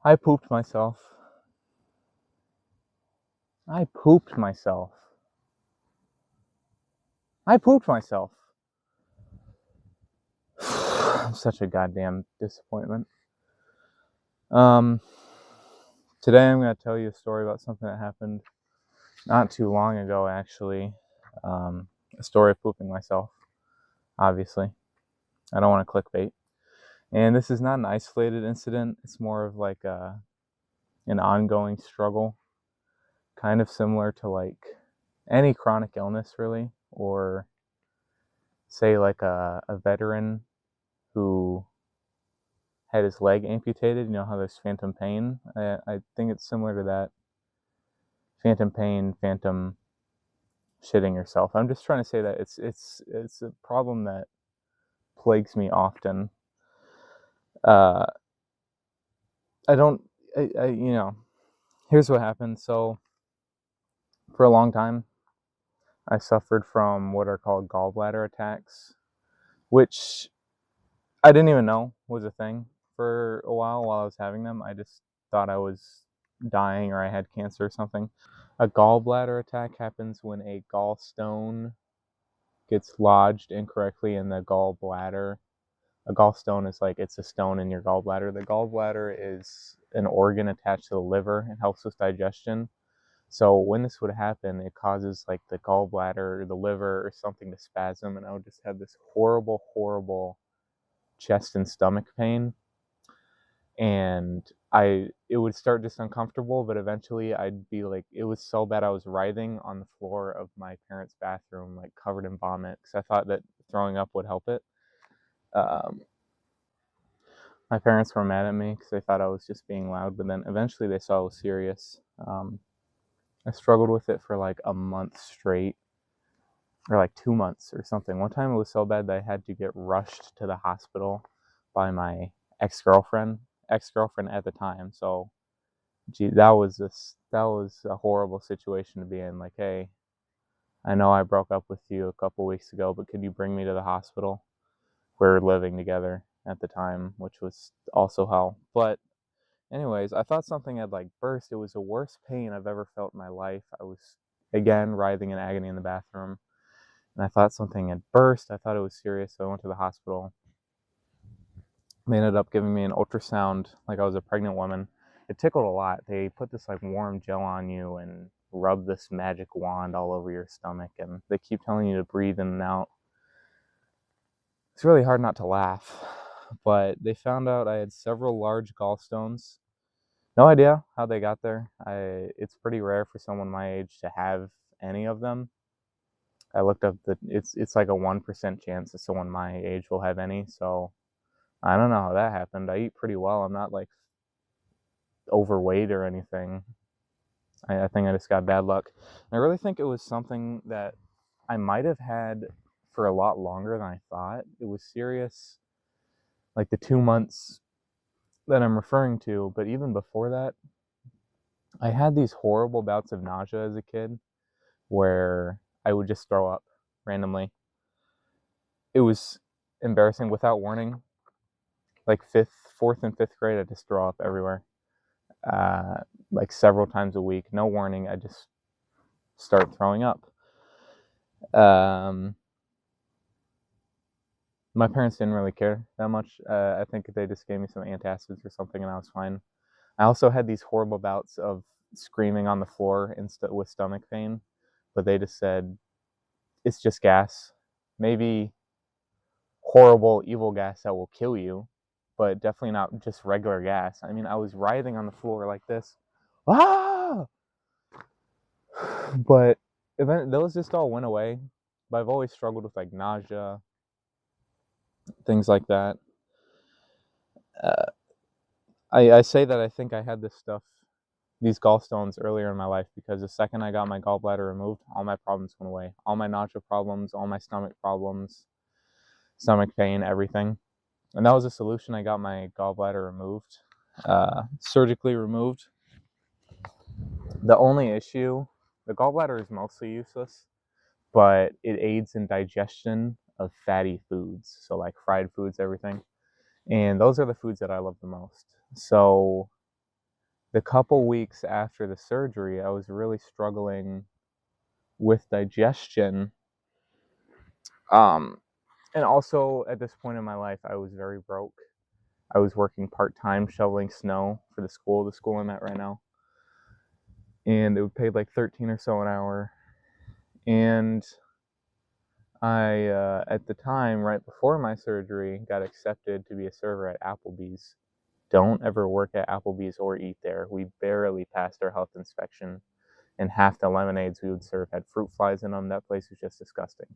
I pooped myself. I pooped myself. I pooped myself. Such a goddamn disappointment. Um, Today I'm going to tell you a story about something that happened not too long ago, actually. A story of pooping myself, obviously. I don't want to clickbait. And this is not an isolated incident. It's more of like an ongoing struggle, kind of similar to like any chronic illness, really, or say like a veteran who had his leg amputated. You know how there's phantom pain? I think it's similar to that. Phantom pain, phantom shitting yourself. I'm just trying to say that it's a problem that plagues me often. Uh, I don't, here's what happened. So for a long time, I suffered from what are called gallbladder attacks, which I didn't even know was a thing for a while I was having them. I just thought I was dying or I had cancer or something. A gallbladder attack happens when a gallstone gets lodged incorrectly in the gallbladder. A gallstone is like it's a stone in your gallbladder. The gallbladder is an organ attached to the liver. It helps with digestion. So when this would happen, it causes like the gallbladder or the liver or something to spasm, and I would just have this horrible, horrible chest and stomach pain. And it would start just uncomfortable, but eventually I'd be like, it was so bad I was writhing on the floor of my parents' bathroom, like covered in vomit, because I thought that throwing up would help it. Um, my parents were mad at me because they thought I was just being loud, but then eventually they saw I was serious. I struggled with it for like a month straight, or like 2 months or something. One time it was so bad that I had to get rushed to the hospital by my ex-girlfriend, ex-girlfriend at the time. So gee, that was a horrible situation to be in. Like, hey, I know I broke up with you a couple weeks ago, but could you bring me to the hospital? We're living together at the time, which was also hell. But anyways, I thought something had like burst. It was the worst pain I've ever felt in my life. I was again writhing in agony in the bathroom, and I thought something had burst. I thought it was serious, so I went to the hospital. They ended up giving me an ultrasound like I was a pregnant woman. It tickled a lot. They put this like warm gel on you and rub this magic wand all over your stomach, and they keep telling you to breathe in and out. It's really hard not to laugh, but they found out I had several large gallstones. No idea how they got there. It's pretty rare for someone my age to have any of them. I looked up it's like a 1% chance that someone my age will have any. So I don't know how that happened. I eat pretty well. I'm not like overweight or anything. I think I just got bad luck. And I really think it was something that I might have had for a lot longer than I thought. It was serious, like the 2 months that I'm referring to. But even before that, I had these horrible bouts of nausea as a kid where I would just throw up randomly. It was embarrassing without warning. Like fourth and fifth grade, I just throw up everywhere, like several times a week. No warning, I just start throwing up. Um, my parents didn't really care that much. I think they just gave me some antacids or something, and I was fine. I also had these horrible bouts of screaming on the floor with stomach pain, but they just said it's just gas. Maybe horrible, evil gas that will kill you, but definitely not just regular gas. I mean, I was writhing on the floor like this. Ah! But those just all went away. But I've always struggled with like nausea, things like that. Uh, I say that I think I had this stuff, these gallstones earlier in my life because the second I got my gallbladder removed, all my problems went away. All my nausea problems, all my stomach problems, stomach pain, everything. And that was a solution. I got my gallbladder removed, surgically removed. The only issue, the gallbladder is mostly useless, but it aids in digestion of fatty foods. So like fried foods, everything. And those are the foods that I love the most. So the couple weeks after the surgery, I was really struggling with digestion. And also at this point in my life, I was very broke. I was working part-time shoveling snow for the school I'm at right now. And it would pay like 13 or so an hour. And I, at the time, right before my surgery, got accepted to be a server at Applebee's. Don't ever work at Applebee's or eat there. We barely passed our health inspection, and half the lemonades we would serve had fruit flies in them. That place was just disgusting.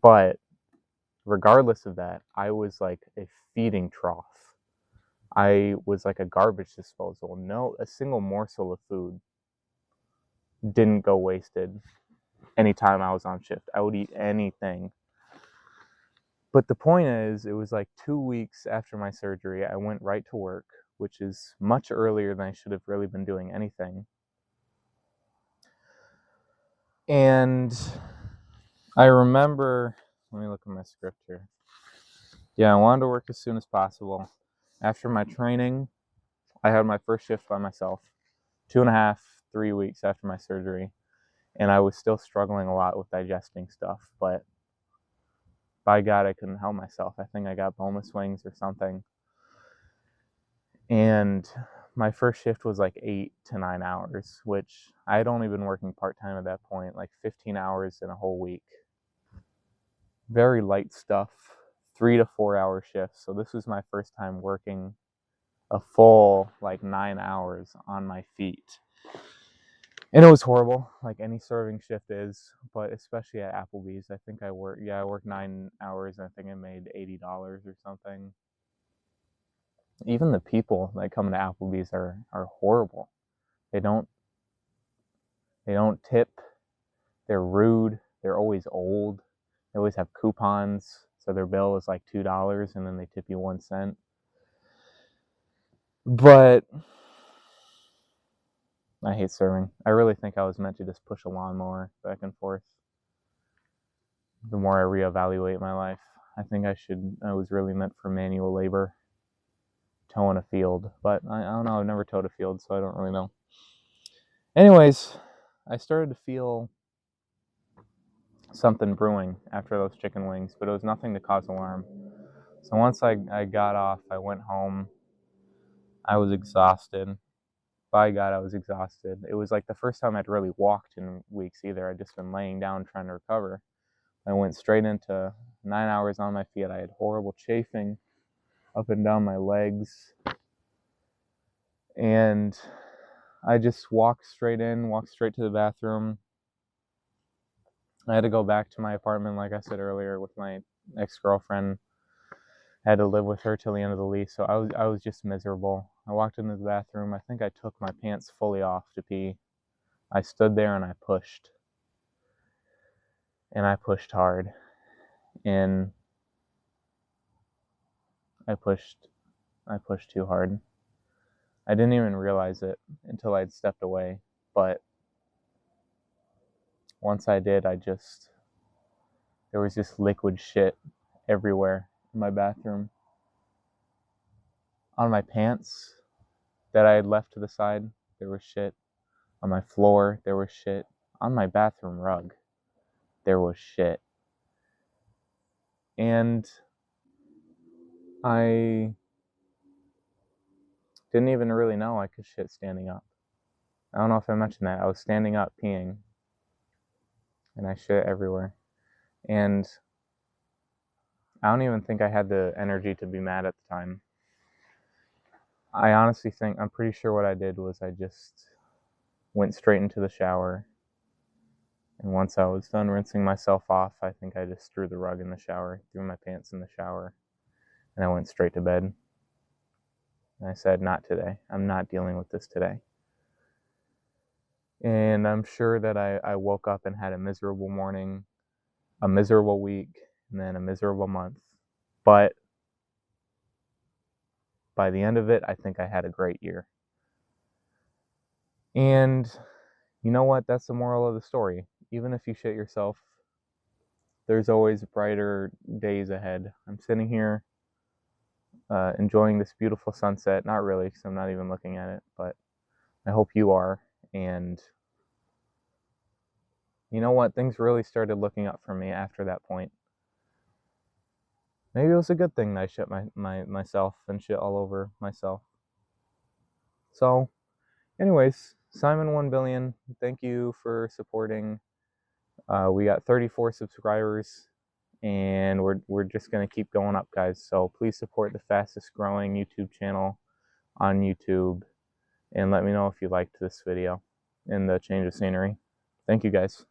But regardless of that, I was like a feeding trough. I was like a garbage disposal. No, a single morsel of food didn't go wasted anytime I was on shift. I would eat anything. But the point is, it was like 2 weeks after my surgery, I went right to work, which is much earlier than I should have really been doing anything. And I remember, let me look at my script here. Yeah, I wanted to work as soon as possible. After my training, I had my first shift by myself, 2.5, 3 weeks after my surgery. And I was still struggling a lot with digesting stuff, but by God, I couldn't help myself. I think I got boneless wings or something. And my first shift was like 8 to 9 hours, which I had only been working part-time at that point, like 15 hours in a whole week. Very light stuff, 3 to 4 hour shifts. So this was my first time working a full like 9 hours on my feet. And it was horrible, like any serving shift is, but especially at Applebee's. I think I worked 9 hours and I think I made $80 or something. Even the people that come to Applebee's are horrible. They don't tip. They're rude. They're always old. They always have coupons, so their bill is like $2 and then they tip you 1 cent. But I hate serving. I really think I was meant to just push a lawnmower back and forth. The more I reevaluate my life, I think I was really meant for manual labor, towing a field. But I don't know, I've never towed a field, so I don't really know. Anyways, I started to feel something brewing after those chicken wings, but it was nothing to cause alarm. So once I got off, I went home. I was exhausted. By God, I was exhausted. It was like the first time I'd really walked in weeks either. I'd just been laying down trying to recover. I went straight into 9 hours on my feet. I had horrible chafing up and down my legs. And I just walked straight to the bathroom. I had to go back to my apartment, like I said earlier, with my ex-girlfriend. I had to live with her till the end of the lease, so I was just miserable. I walked into the bathroom. I think I took my pants fully off to pee. I stood there and I pushed. And I pushed hard. And I pushed too hard. I didn't even realize it until I'd stepped away. But once I did, there was just liquid shit everywhere in my bathroom. On my pants that I had left to the side, there was shit. On my floor, there was shit. On my bathroom rug, there was shit. And I didn't even really know I could shit standing up. I don't know if I mentioned that. I was standing up peeing, and I shit everywhere. And I don't even think I had the energy to be mad at the time. I honestly think, I'm pretty sure what I did was I just went straight into the shower. And once I was done rinsing myself off, I think I just threw the rug in the shower, threw my pants in the shower, and I went straight to bed. And I said, not today. I'm not dealing with this today. And I'm sure that I woke up and had a miserable morning, a miserable week, and then a miserable month. But by the end of it, I think I had a great year. And you know what? That's the moral of the story. Even if you shit yourself, there's always brighter days ahead. I'm sitting here enjoying this beautiful sunset. Not really, because I'm not even looking at it, but I hope you are. And you know what? Things really started looking up for me after that point. Maybe it was a good thing that I shit myself and shit all over myself. So, anyways, Simon 1 billion, thank you for supporting. We got 34 subscribers, and we're just gonna keep going up, guys. So please support the fastest growing YouTube channel on YouTube, and let me know if you liked this video and the change of scenery. Thank you, guys.